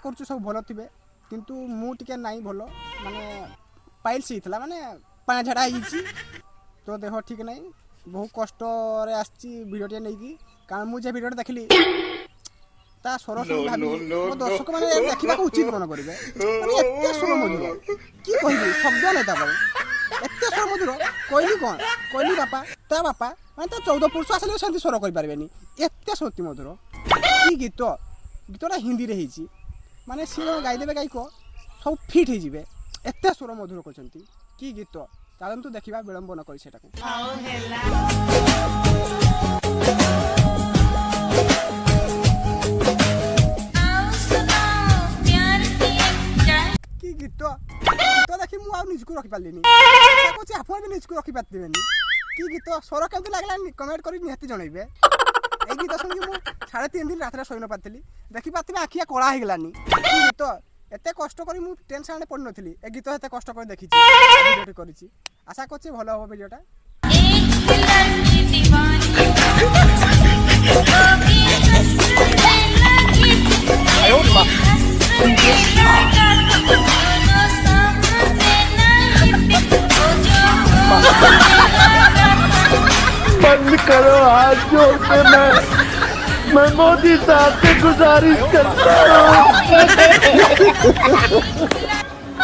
କରୁଛୁ ସବୁ ଭଲ ଥିବେ କିନ୍ତୁ ମୁଁ ଟିକେ ନାହିଁ ଭଲ ମାନେ ପାଇଲ୍ସ ହେଇଥିଲା ମାନେ ପାଣି ଝାଡ଼ା ହେଇଯାଇଛି ତୋ ଦେହ ଠିକ୍ ନାହିଁ ବହୁତ କଷ୍ଟରେ ଆସିଛି ଭିଡ଼ିଓଟିଏ ନେଇକି କାରଣ ମୁଁ ଯେ ଭିଡ଼ିଓଟା ଦେଖିଲି ତା ସ୍ୱର ଶୁଣି ଭାବି ମୋ ଦର୍ଶକମାନେ ଦେଖିବାକୁ ଉଚିତ ମନେ କରିବେ ମାନେ ଏତେ ସ୍ୱର ମଧୁର କି କହିବି ଶବ୍ଦ ନାହିଁ ତାପରେ ଏତେ ସ୍ୱର ମଧୁର କହିଲି କ'ଣ କହିଲି ବାପା ତା ବାପା ମାନେ ତା 14 ପୁରୁଷ ଆସିଲେ ସେମିତି ସ୍ୱର କରିପାରିବେନି ଏତେ ସତ୍ୟ ମଧୁର କି ଗୀତଟା ହିନ୍ଦୀରେ ହେଇଛି ମାନେ ସିଏ ଗାଇଦେବେ ଗାଇକ ସବୁ ଫିଟ୍ ହେଇଯିବେ ଏତେ ସ୍ୱର ମଧୁର କରିଛନ୍ତି କି ଗୀତ ଚାଲନ୍ତୁ ଦେଖିବା ବିଳମ୍ବ ନ କରି ସେଟାକୁ କି ଗୀତ ଗୀତ ଦେଖି ମୁଁ ଆଉ ନିଜକୁ ରଖିପାରିଲିନି କହୁଛି ଆପଣ ବି ନିଜକୁ ରଖିପାରିବେନି କି ଗୀତ ସ୍ୱର କେମିତି ଲାଗିଲା କମେଣ୍ଟ କରି ନିହାତି ଜଣେଇବେ এই গীত শুনি ମୁଁ 3.5 দিন রাতে শোই নপারଥିଲି ଦେଖିପାରୁଥିବେ ଆଖିଆ କଳା ହେଇଗଲାନି କି ଗୀତ ଏତେ କଷ୍ଟ କରି ମୁଁ ଟେନସନରେ ପଡ଼ିନଥିଲି ଏ ଗୀତ ଏତେ କଷ୍ଟ କରି ଦେଖିଛି ଭିଡ଼ିଓଟି କରିଛି ଆଶା କରୁଛି ଭଲ ହେବ ଭିଡ଼ିଓଟା बंद करो हाथ जोड़ के मैं मोदी साहब से गुजारिश करता हूँ